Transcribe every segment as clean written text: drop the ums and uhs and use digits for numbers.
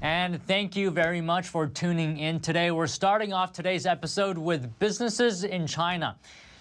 And thank you very much for tuning in today. We're starting off today's episode with businesses in China.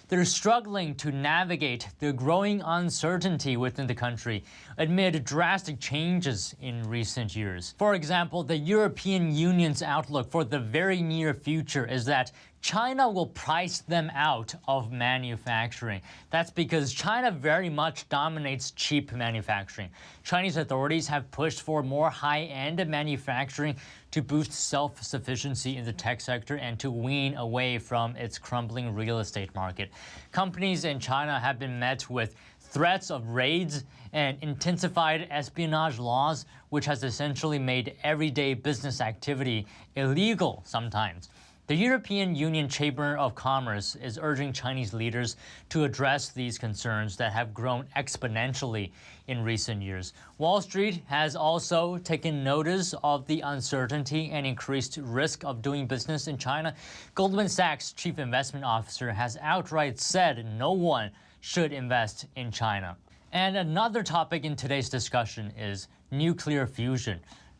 They're struggling to navigate the growing uncertainty within the country amid drastic changes in recent years. For example, the European Union's outlook for the very near future is that China will price them out of manufacturing. That's because China very much dominates cheap manufacturing. Chinese authorities have pushed for more high-end manufacturing to boost self-sufficiency in the tech sector and to wean away from its crumbling real estate market. Companies in China have been met with threats of raids and intensified espionage laws, which has essentially made everyday business activity illegal sometimes. The European Union Chamber of Commerce is urging Chinese leaders to address these concerns that have grown exponentially in recent years. Wall Street has also taken notice of the uncertainty and increased risk of doing business in China. Goldman Sachs chief investment officer has outright said no one should invest in China. And another topic in today's discussion is nuclear fusion.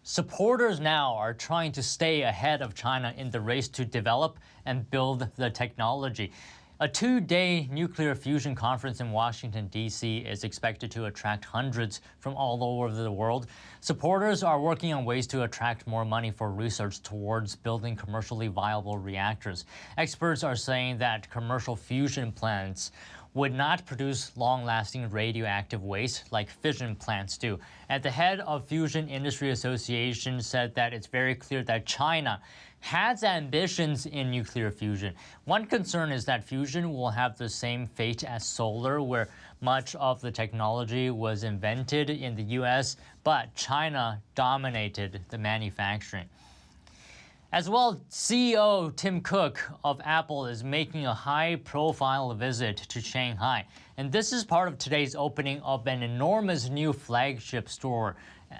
Supporters now are trying to stay ahead of China in the race to develop and build the technology. A two-day nuclear fusion conference in Washington, D.C. is expected to attract hundreds from all over the world. Supporters are working on ways to attract more money for research towards building commercially viable reactors. Experts are saying that commercial fusion plants would not produce long-lasting radioactive waste like fission plants do. And the head of Fusion Industry Association said that it's very clear that China has ambitions in nuclear fusion. One concern is that fusion will have the same fate as solar, where much of the technology was invented in the U.S., but China dominated the manufacturing. As well, CEO Tim Cook of Apple is making a high-profile visit to Shanghai. And this is part of today's opening of an enormous new flagship store.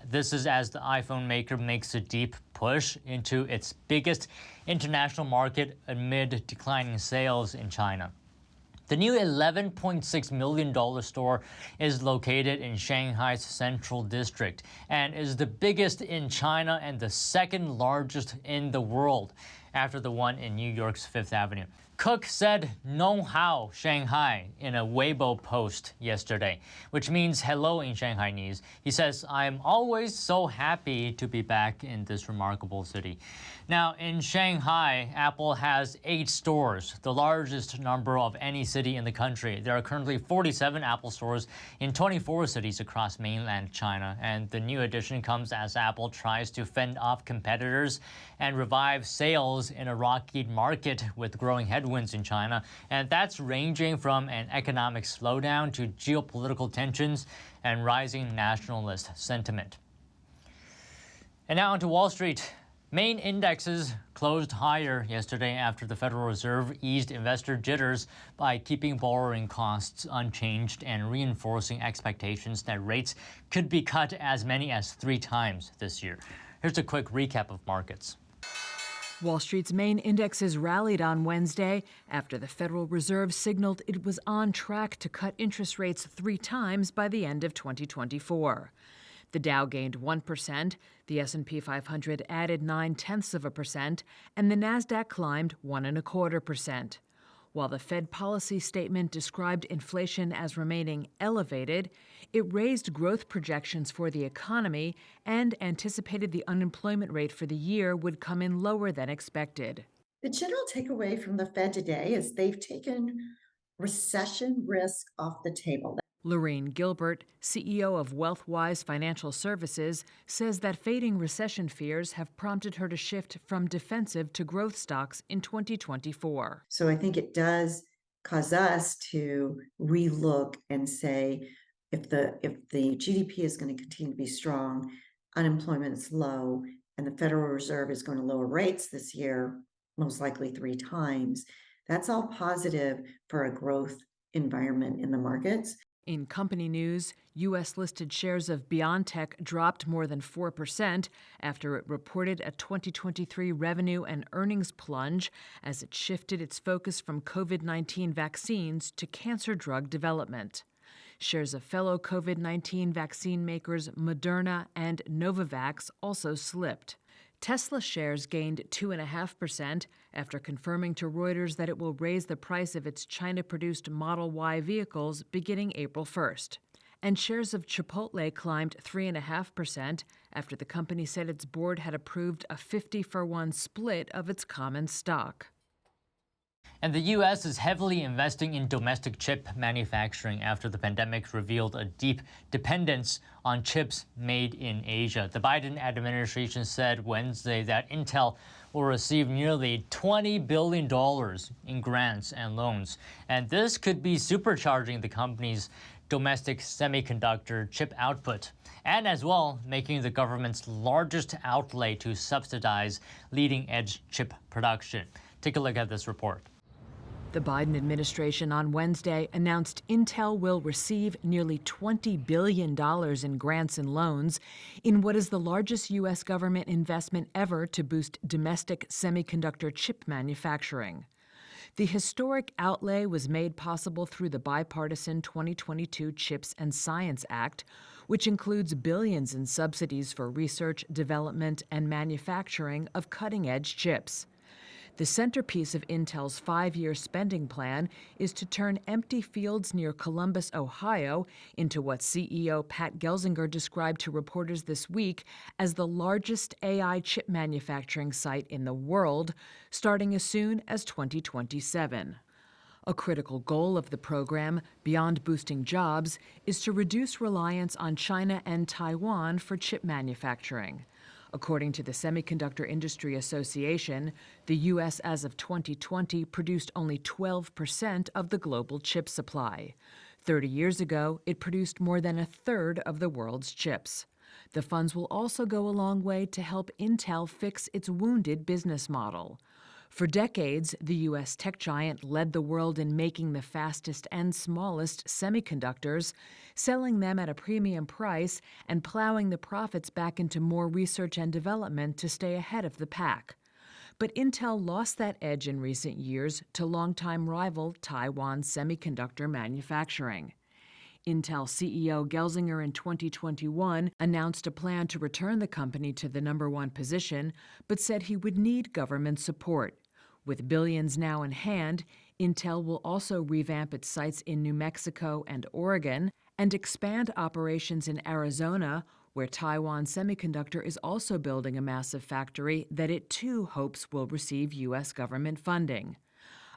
This is as the iPhone maker makes a deep push into its biggest international market amid declining sales in China. The new $11.6 million store is located in Shanghai's Central District and is the biggest in China and the second largest in the world, after the one in New York's Fifth Avenue. Cook said "Know how Shanghai" in a Weibo post yesterday, which means hello in Shanghainese. He says, "I'm always so happy to be back in this remarkable city." Now, in Shanghai, Apple has 8 stores, the largest number of any city in the country. There are currently 47 Apple stores in 24 cities across mainland China, and the new addition comes as Apple tries to fend off competitors and revive sales in a rocky market with growing headwinds in China, and that's ranging from an economic slowdown to geopolitical tensions and rising nationalist sentiment. And now onto Wall Street. Main indexes closed higher yesterday after the Federal Reserve eased investor jitters by keeping borrowing costs unchanged and reinforcing expectations that rates could be cut as many as 3 times this year. Here's a quick recap of markets. Wall Street's main indexes rallied on Wednesday after the Federal Reserve signaled it was on track to cut interest rates 3 times by the end of 2024. The Dow gained 1%, the S&P 500 added 0.9%, and the Nasdaq climbed 1.25%. While the Fed policy statement described inflation as remaining elevated, it raised growth projections for the economy and anticipated the unemployment rate for the year would come in lower than expected. The general takeaway from the Fed today is they've taken recession risk off the table. Lorraine Gilbert, CEO of WealthWise Financial Services, says that fading recession fears have prompted her to shift from defensive to growth stocks in 2024. So I think it does cause us to relook and say, if the GDP is going to continue to be strong, unemployment is low, and the Federal Reserve is going to lower rates this year, most likely 3 times, that's all positive for a growth environment in the markets. In company news, U.S.-listed shares of BioNTech dropped more than 4% after it reported a 2023 revenue and earnings plunge as it shifted its focus from COVID-19 vaccines to cancer drug development. Shares of fellow COVID-19 vaccine makers Moderna and Novavax also slipped. Tesla shares gained 2.5% after confirming to Reuters that it will raise the price of its China-produced Model Y vehicles beginning April 1st. And shares of Chipotle climbed 3.5% after the company said its board had approved a 50-for-1 split of its common stock. And the U.S. is heavily investing in domestic chip manufacturing after the pandemic revealed a deep dependence on chips made in Asia. The Biden administration said Wednesday that Intel will receive nearly $20 billion in grants and loans. And this could be supercharging the company's domestic semiconductor chip output, and as well making the government's largest outlay to subsidize leading-edge chip production. Take a look at this report. The Biden administration on Wednesday announced Intel will receive nearly $20 billion in grants and loans in what is the largest U.S. government investment ever to boost domestic semiconductor chip manufacturing. The historic outlay was made possible through the bipartisan 2022 CHIPS and Science Act, which includes billions in subsidies for research, development, and manufacturing of cutting-edge chips. The centerpiece of Intel's 5-year spending plan is to turn empty fields near Columbus, Ohio, into what CEO Pat Gelsinger described to reporters this week as the largest AI chip manufacturing site in the world, starting as soon as 2027. A critical goal of the program, beyond boosting jobs, is to reduce reliance on China and Taiwan for chip manufacturing. According to the Semiconductor Industry Association, the U.S. as of 2020 produced only 12% of the global chip supply. 30 years ago, it produced more than a third of the world's chips. The funds will also go a long way to help Intel fix its wounded business model. For decades, the U.S. tech giant led the world in making the fastest and smallest semiconductors, selling them at a premium price and plowing the profits back into more research and development to stay ahead of the pack. But Intel lost that edge in recent years to longtime rival Taiwan semiconductor manufacturing. Intel CEO Gelsinger in 2021 announced a plan to return the company to the #1 position, but said he would need government support. With billions now in hand, Intel will also revamp its sites in New Mexico and Oregon and expand operations in Arizona, where Taiwan Semiconductor is also building a massive factory that it too hopes will receive U.S. government funding.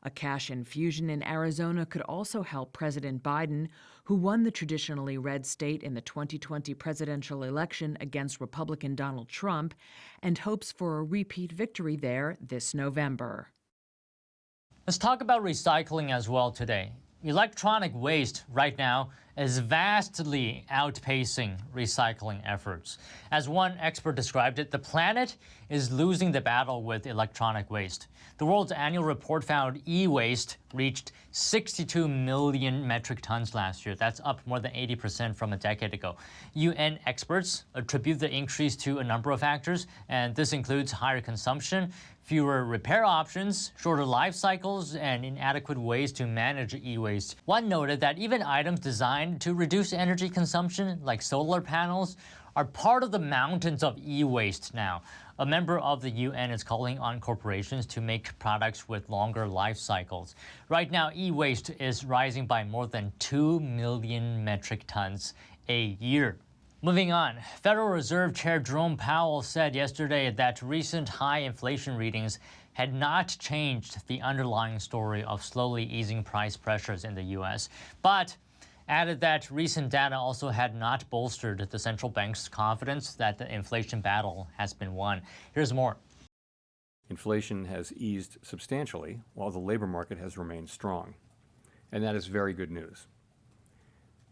A cash infusion in Arizona could also help President Biden, who won the traditionally red state in the 2020 presidential election against Republican Donald Trump, and hopes for a repeat victory there this November. Let's talk about recycling as well today. Electronic waste right now is vastly outpacing recycling efforts. As one expert described it, the planet is losing the battle with electronic waste. The world's annual report found e-waste reached 62 million metric tons last year. That's up more than 80% from a decade ago. UN experts attribute the increase to a number of factors, and this includes higher consumption, fewer repair options, shorter life cycles, and inadequate ways to manage e-waste. One noted that even items designed to reduce energy consumption, like solar panels, are part of the mountains of e-waste now. A member of the UN is calling on corporations to make products with longer life cycles. Right now, e-waste is rising by more than 2 million metric tons a year. Moving on, Federal Reserve Chair Jerome Powell said yesterday that recent high inflation readings had not changed the underlying story of slowly easing price pressures in the U.S., but added that recent data also had not bolstered the central bank's confidence that the inflation battle has been won. Here's more. Inflation has eased substantially while the labor market has remained strong, and that is very good news.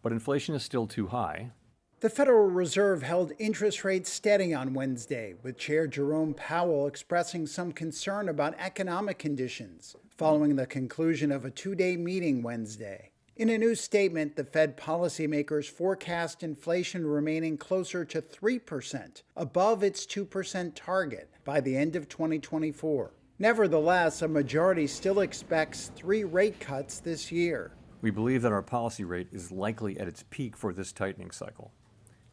But inflation is still too high. The Federal Reserve held interest rates steady on Wednesday, with Chair Jerome Powell expressing some concern about economic conditions following the conclusion of a 2-day meeting Wednesday. In a new statement, the Fed policymakers forecast inflation remaining closer to 3%, above its 2% target by the end of 2024. Nevertheless, a majority still expects 3 rate cuts this year. We believe that our policy rate is likely at its peak for this tightening cycle,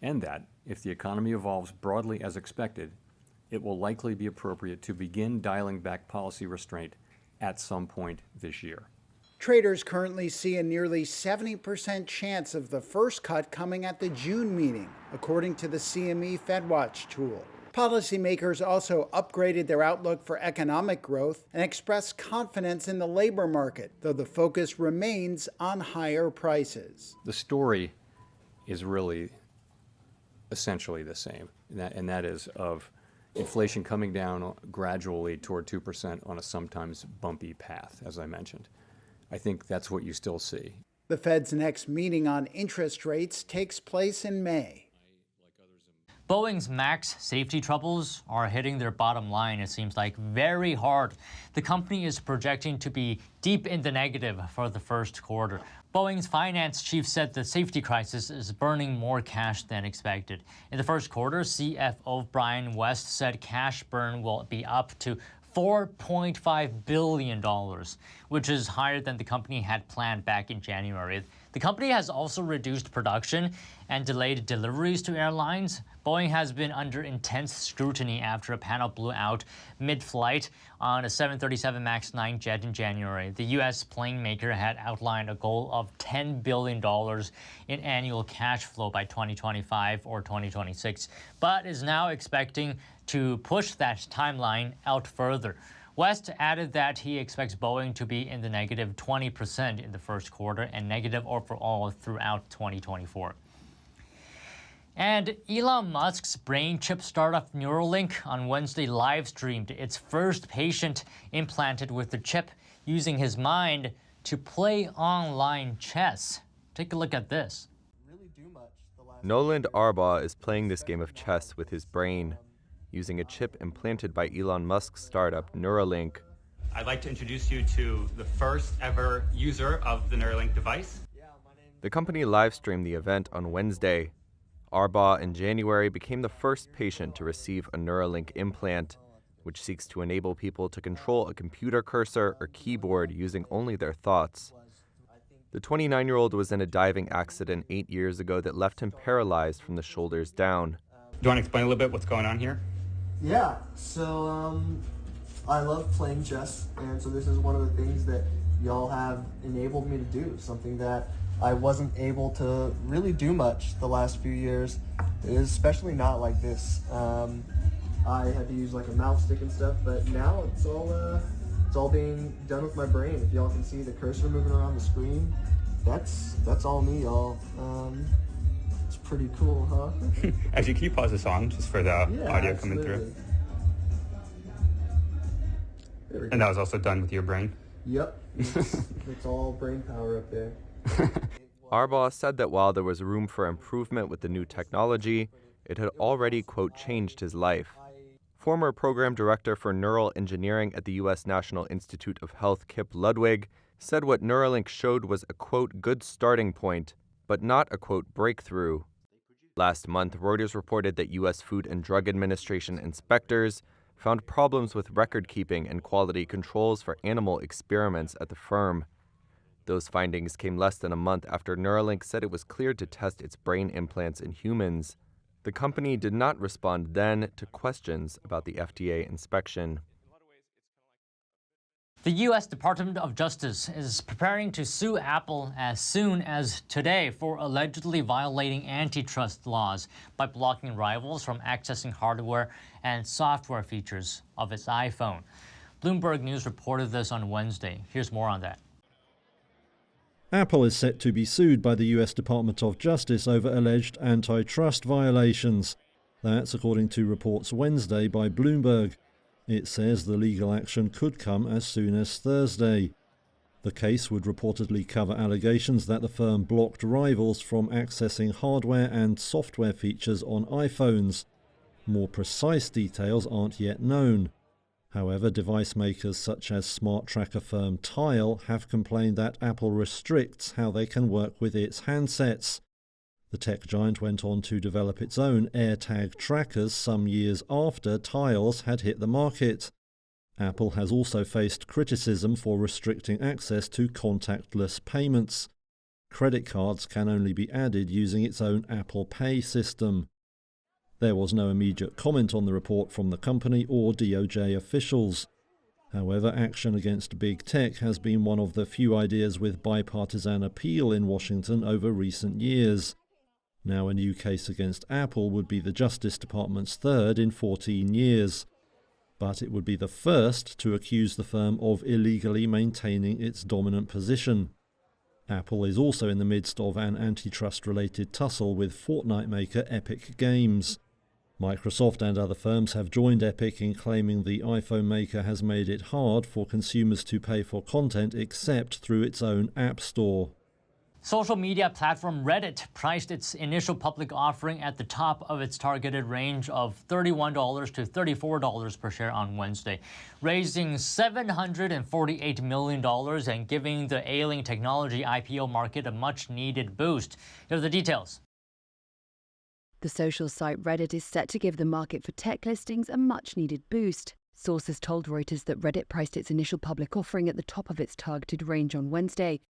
and that, if the economy evolves broadly as expected, it will likely be appropriate to begin dialing back policy restraint at some point this year. Traders currently see a nearly 70% chance of the first cut coming at the June meeting, according to the CME FedWatch tool. Policymakers also upgraded their outlook for economic growth and expressed confidence in the labor market, though the focus remains on higher prices. The story is really essentially the same, and that is of inflation coming down gradually toward 2% on a sometimes bumpy path, as I mentioned. I think that's what you still see. The Fed's next meeting on interest rates takes place in May. Boeing's MAX safety troubles are hitting their bottom line, it seems like, very hard. The company is projecting to be deep in the negative for the first quarter. Boeing's finance chief said the safety crisis is burning more cash than expected. In the first quarter, CFO Brian West said cash burn will be up to $4.5 billion, which is higher than the company had planned back in January. The company has also reduced production and delayed deliveries to airlines. Boeing has been under intense scrutiny after a panel blew out mid-flight on a 737 MAX 9 jet in January. The U.S. plane maker had outlined a goal of $10 billion in annual cash flow by 2025 or 2026, but is now expecting to push that timeline out further. West added that he expects Boeing to be in the negative 20% in the first quarter and negative overall throughout 2024. And Elon Musk's brain chip startup Neuralink on Wednesday live-streamed its first patient implanted with the chip using his mind to play online chess. Take a look at this. Noland Arbaugh is playing this game of chess with his brain, using a chip implanted by Elon Musk's startup Neuralink. I'd like to introduce you to the first ever user of the Neuralink device. The company live-streamed the event on Wednesday. Arbaugh in January became the first patient to receive a Neuralink implant, which seeks to enable people to control a computer cursor or keyboard using only their thoughts. The 29-year-old was in a diving accident 8 years ago that left him paralyzed from the shoulders down. Do you want to explain a little bit what's going on here? Yeah, so I love playing chess, and so this is one of the things that y'all have enabled me to do, something that I wasn't able to really do much the last few years, especially not like this. I had to use like a mouse stick and stuff, but now it's all being done with my brain. If y'all can see the cursor moving around the screen, that's all me, y'all. It's pretty cool, huh? Actually, can you pause the song just for the audio coming through? And that was also done with your brain? Yep, it's all brain power up there. Arbaugh said that while there was room for improvement with the new technology, it had already, quote, changed his life. Former program director for neural engineering at the U.S. National Institute of Health, Kip Ludwig, said what Neuralink showed was a, quote, good starting point, but not a, quote, breakthrough. Last month, Reuters reported that U.S. Food and Drug Administration inspectors found problems with record-keeping and quality controls for animal experiments at the firm. Those findings came less than a month after Neuralink said it was cleared to test its brain implants in humans. The company did not respond then to questions about the FDA inspection. The U.S. Department of Justice is preparing to sue Apple as soon as today for allegedly violating antitrust laws by blocking rivals from accessing hardware and software features of its iPhone. Bloomberg News reported this on Wednesday. Here's more on that. Apple is set to be sued by the US Department of Justice over alleged antitrust violations. That's according to reports Wednesday by Bloomberg. It says the legal action could come as soon as Thursday. The case would reportedly cover allegations that the firm blocked rivals from accessing hardware and software features on iPhones. More precise details aren't yet known. However, device makers such as smart tracker firm Tile have complained that Apple restricts how they can work with its handsets. The tech giant went on to develop its own AirTag trackers some years after Tile's had hit the market. Apple has also faced criticism for restricting access to contactless payments. Credit cards can only be added using its own Apple Pay system. There was no immediate comment on the report from the company or DOJ officials. However, action against big tech has been one of the few ideas with bipartisan appeal in Washington over recent years. Now, a new case against Apple would be the Justice Department's third in 14 years. But it would be the first to accuse the firm of illegally maintaining its dominant position. Apple is also in the midst of an antitrust-related tussle with Fortnite maker Epic Games. Microsoft and other firms have joined Epic in claiming the iPhone maker has made it hard for consumers to pay for content except through its own App Store. Social media platform Reddit priced its initial public offering at the top of its targeted range of $31 to $34 per share on Wednesday, raising $748 million and giving the ailing technology IPO market a much-needed boost. Here are the details. The social site Reddit is set to give the market for tech listings a much-needed boost. Sources told Reuters that Reddit priced its initial public offering at the top of its targeted range on Wednesday.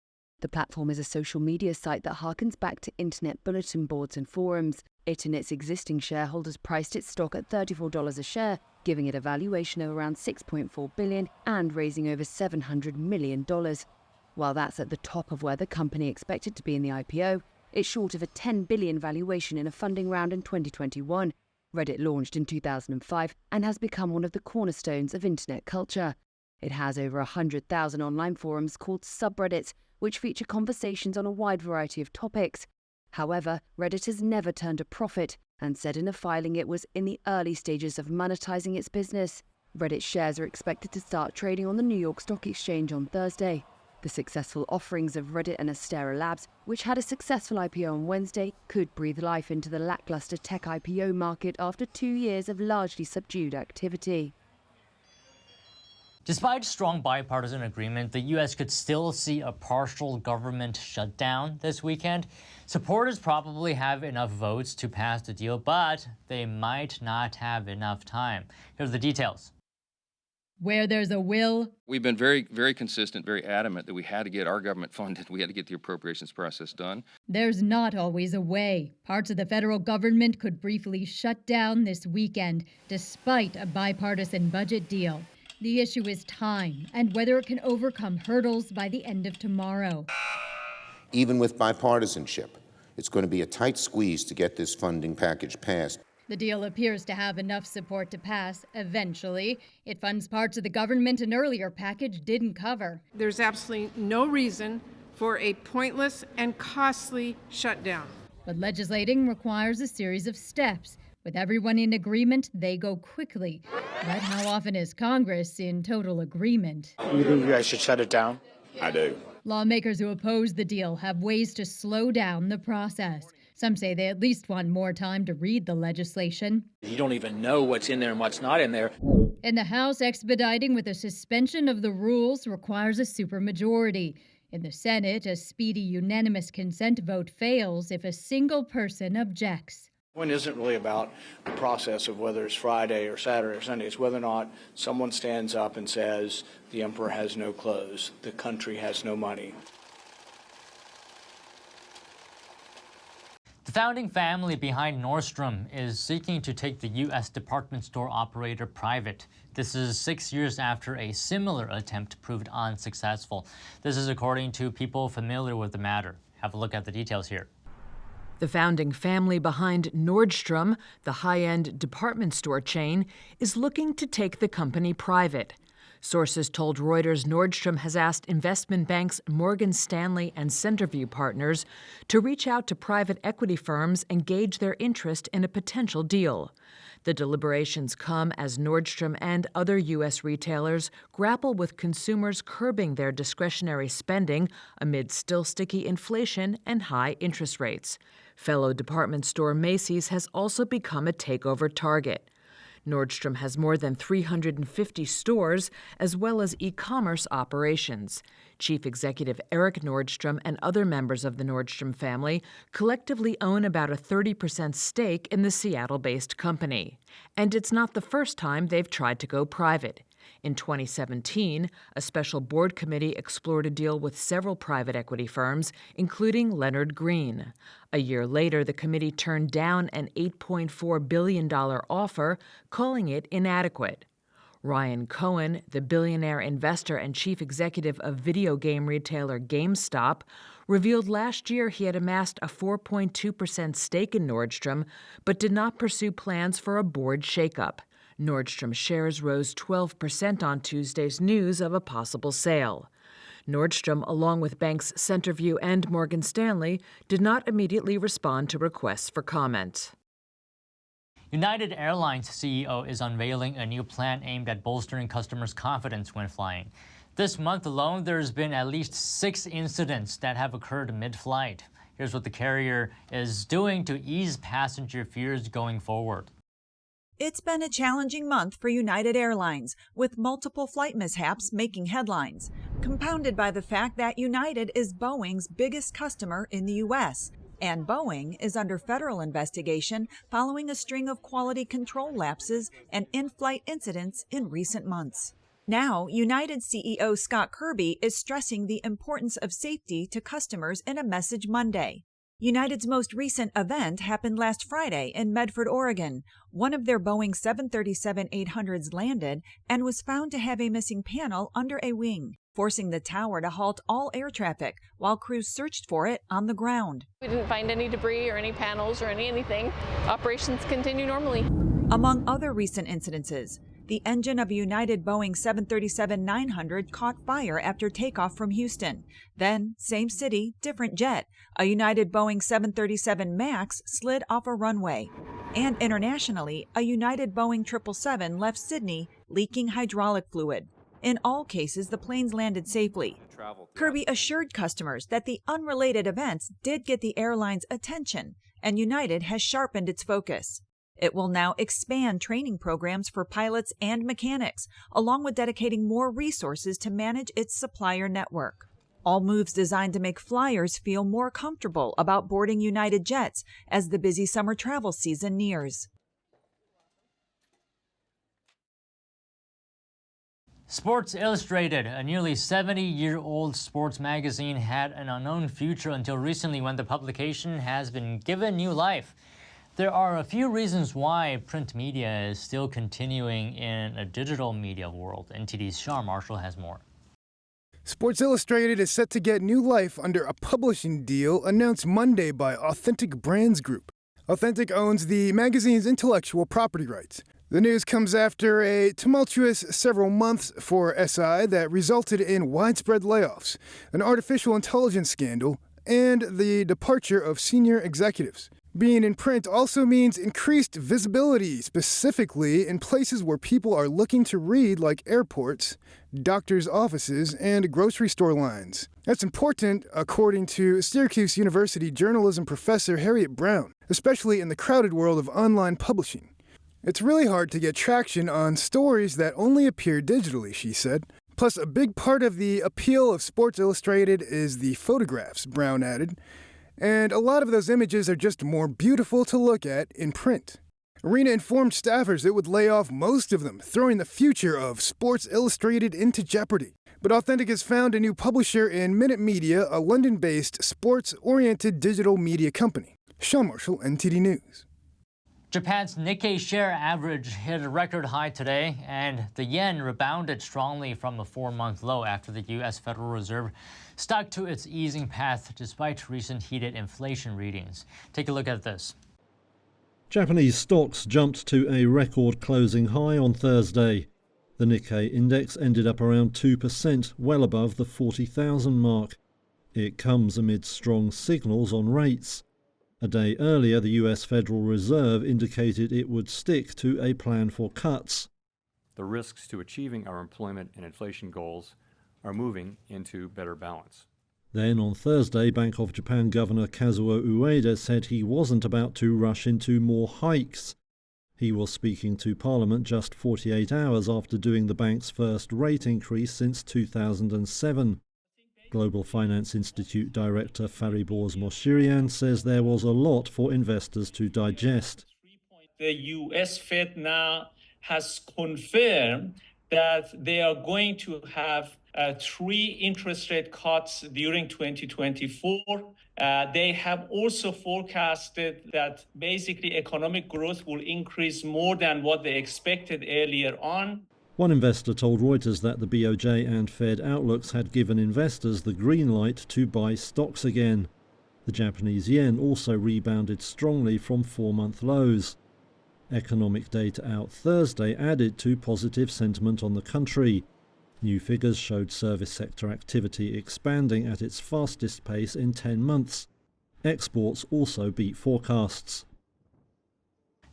The platform is a social media site that harkens back to internet bulletin boards and forums. It and its existing shareholders priced its stock at $34 a share, giving it a valuation of around $6.4 billion and raising over $700 million. While that's at the top of where the company expected to be in the IPO, it's short of a $10 billion valuation in a funding round in 2021. Reddit launched in 2005 and has become one of the cornerstones of internet culture. It has over 100,000 online forums called subreddits, which feature conversations on a wide variety of topics. However, Reddit has never turned a profit and said in a filing it was in the early stages of monetizing its business. Reddit shares are expected to start trading on the New York Stock Exchange on Thursday. The successful offerings of Reddit and Astera Labs, which had a successful IPO on Wednesday, could breathe life into the lackluster tech IPO market after 2 years of largely subdued activity. Despite strong bipartisan agreement, the U.S. could still see a partial government shutdown this weekend. Supporters probably have enough votes to pass the deal, but they might not have enough time. Here are the details. Where there's a will. We've been very, very consistent, very adamant that we had to get our government funded. We had to get the appropriations process done. There's not always a way. Parts of the federal government could briefly shut down this weekend, despite a bipartisan budget deal. The issue is time and whether it can overcome hurdles by the end of tomorrow. Even with bipartisanship, it's going to be a tight squeeze to get this funding package passed. The deal appears to have enough support to pass eventually. It funds parts of the government an earlier package didn't cover. There's absolutely no reason for a pointless and costly shutdown. But legislating requires a series of steps. With everyone in agreement, they go quickly. But how often is Congress in total agreement? You think you guys should shut it down? I do. Lawmakers who oppose the deal have ways to slow down the process. Some say they at least want more time to read the legislation. You don't even know what's in there and what's not in there. In the House, expediting with a suspension of the rules requires a supermajority. In the Senate, a speedy unanimous consent vote fails if a single person objects. It isn't really about the process of whether it's Friday or Saturday or Sunday. It's whether or not someone stands up and says the emperor has no clothes, the country has no money. The founding family behind Nordstrom is seeking to take the U.S. department store operator private. This is 6 years after a similar attempt proved unsuccessful. This is according to people familiar with the matter. Have a look at the details here. The founding family behind Nordstrom, the high-end department store chain, is looking to take the company private. Sources told Reuters Nordstrom has asked investment banks Morgan Stanley and Centerview Partners to reach out to private equity firms and gauge their interest in a potential deal. The deliberations come as Nordstrom and other U.S. retailers grapple with consumers curbing their discretionary spending amid still sticky inflation and high interest rates. Fellow department store Macy's has also become a takeover target. Nordstrom has more than 350 stores, as well as e-commerce operations. Chief Executive Eric Nordstrom and other members of the Nordstrom family collectively own about a 30% stake in the Seattle-based company. And it's not the first time they've tried to go private. In 2017, a special board committee explored a deal with several private equity firms, including Leonard Green. A year later, the committee turned down an $8.4 billion offer, calling it inadequate. Ryan Cohen, the billionaire investor and chief executive of video game retailer GameStop, revealed last year he had amassed a 4.2% stake in Nordstrom, but did not pursue plans for a board shakeup. Nordstrom shares rose 12% on Tuesday's news of a possible sale. Nordstrom, along with banks Centerview and Morgan Stanley, did not immediately respond to requests for comment. United Airlines CEO is unveiling a new plan aimed at bolstering customers' confidence when flying. This month alone, there's been at least 6 incidents that have occurred mid-flight. Here's what the carrier is doing to ease passenger fears going forward. It's been a challenging month for United Airlines, with multiple flight mishaps making headlines, compounded by the fact that United is Boeing's biggest customer in the U.S., and Boeing is under federal investigation following a string of quality control lapses and in-flight incidents in recent months. Now, United CEO Scott Kirby is stressing the importance of safety to customers in a message Monday. United's most recent event happened last Friday in Medford, Oregon. One of their Boeing 737-800s landed and was found to have a missing panel under a wing, forcing the tower to halt all air traffic while crews searched for it on the ground. We didn't find any debris or any panels or anything. Operations continue normally. Among other recent incidences, the engine of a United Boeing 737-900 caught fire after takeoff from Houston. Then, same city, different jet, a United Boeing 737 MAX slid off a runway. And internationally, a United Boeing 777 left Sydney leaking hydraulic fluid. In all cases, the planes landed safely. Kirby assured customers that the unrelated events did get the airline's attention, and United has sharpened its focus. It will now expand training programs for pilots and mechanics, along with dedicating more resources to manage its supplier network. All moves designed to make flyers feel more comfortable about boarding United jets as the busy summer travel season nears. Sports Illustrated, a nearly 70-year-old sports magazine, had an unknown future until recently when the publication has been given new life. There are a few reasons why print media is still continuing in a digital media world. NTD's Sean Marshall has more. Sports Illustrated is set to get new life under a publishing deal announced Monday by Authentic Brands Group. Authentic owns the magazine's intellectual property rights. The news comes after a tumultuous several months for SI that resulted in widespread layoffs, an artificial intelligence scandal, and the departure of senior executives. Being in print also means increased visibility, specifically in places where people are looking to read, like airports, doctors' offices, and grocery store lines. That's important, according to Syracuse University journalism professor Harriet Brown, especially in the crowded world of online publishing. It's really hard to get traction on stories that only appear digitally, she said. Plus, a big part of the appeal of Sports Illustrated is the photographs, Brown added. And a lot of those images are just more beautiful to look at in print. Arena informed staffers it would lay off most of them, throwing the future of Sports Illustrated into jeopardy. But Authentic has found a new publisher in Minute Media, a London-based sports-oriented digital media company. Sean Marshall, NTD News. Japan's Nikkei share average hit a record high today, and the yen rebounded strongly from a 4-month low after the U.S. Federal Reserve stuck to its easing path despite recent heated inflation readings. Take a look at this. Japanese stocks jumped to a record closing high on Thursday. The Nikkei index ended up around 2%, well above the 40,000 mark. It comes amid strong signals on rates. A day earlier, the US Federal Reserve indicated it would stick to a plan for cuts. The risks to achieving our employment and inflation goals are moving into better balance. Then on Thursday, Bank of Japan Governor Kazuo Ueda said he wasn't about to rush into more hikes. He was speaking to Parliament just 48 hours after doing the bank's first rate increase since 2007. Global Finance Institute Director Fariborz Moshirian says there was a lot for investors to digest. The US Fed now has confirmed that they are going to have 3 interest rate cuts during 2024. They have also forecasted that basically economic growth will increase more than what they expected earlier on. One investor told Reuters that the BOJ and Fed outlooks had given investors the green light to buy stocks again. The Japanese yen also rebounded strongly from 4-month lows. Economic data out Thursday added to positive sentiment on the country. New figures showed service sector activity expanding at its fastest pace in 10 months. Exports also beat forecasts.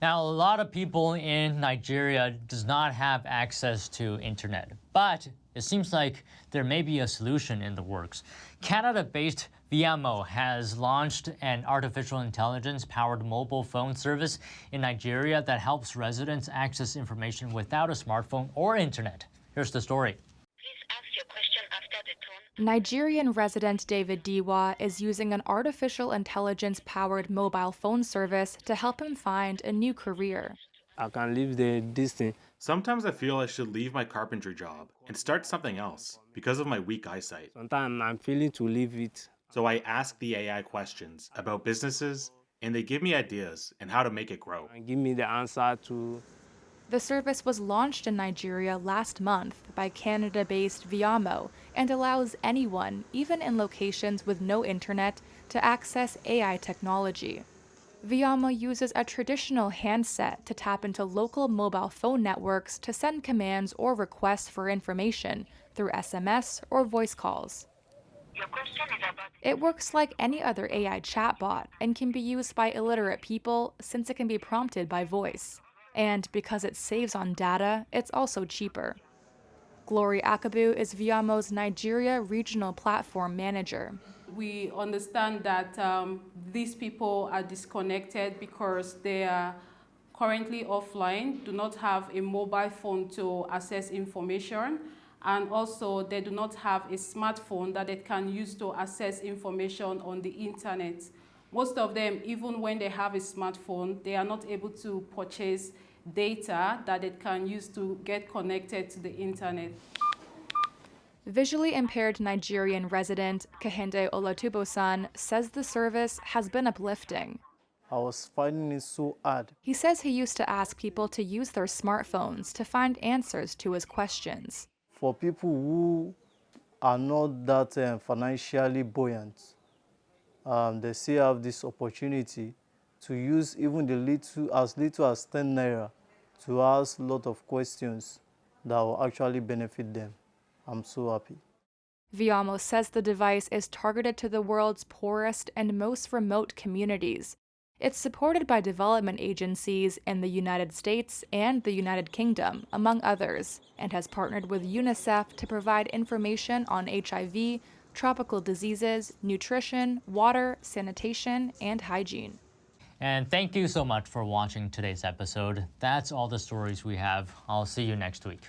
Now, a lot of people in Nigeria does not have access to internet, but it seems like there may be a solution in the works. Canada-based Vama has launched an artificial intelligence-powered mobile phone service in Nigeria that helps residents access information without a smartphone or internet. Here's the story. Nigerian resident David Diwa is using an artificial intelligence-powered mobile phone service to help him find a new career. I can leave the distance. Sometimes I feel I should leave my carpentry job and start something else because of my weak eyesight. Sometimes I'm feeling to leave it. So I ask the AI questions about businesses, and they give me ideas and how to make it grow. And give me the answer to... The service was launched in Nigeria last month by Canada-based Vama and allows anyone, even in locations with no internet, to access AI technology. Vama uses a traditional handset to tap into local mobile phone networks to send commands or requests for information through SMS or voice calls. It works like any other AI chatbot and can be used by illiterate people since it can be prompted by voice. And because it saves on data, it's also cheaper. Glory Akabu is Vama's Nigeria Regional Platform Manager. We understand that these people are disconnected because they are currently offline, do not have a mobile phone to access information, and also they do not have a smartphone that they can use to access information on the internet. Most of them, even when they have a smartphone, they are not able to purchase data that they can use to get connected to the internet. Visually impaired Nigerian resident Kehinde Olatubo-san says the service has been uplifting. I was finding it so hard. He says he used to ask people to use their smartphones to find answers to his questions. For people who are not that financially buoyant, they still have this opportunity to use even the little as 10 naira to ask a lot of questions that will actually benefit them. I'm so happy. Vama says the device is targeted to the world's poorest and most remote communities. It's supported by development agencies in the United States and the United Kingdom, among others, and has partnered with UNICEF to provide information on HIV, tropical diseases, nutrition, water, sanitation, and hygiene. And thank you so much for watching today's episode. That's all the stories we have. I'll see you next week.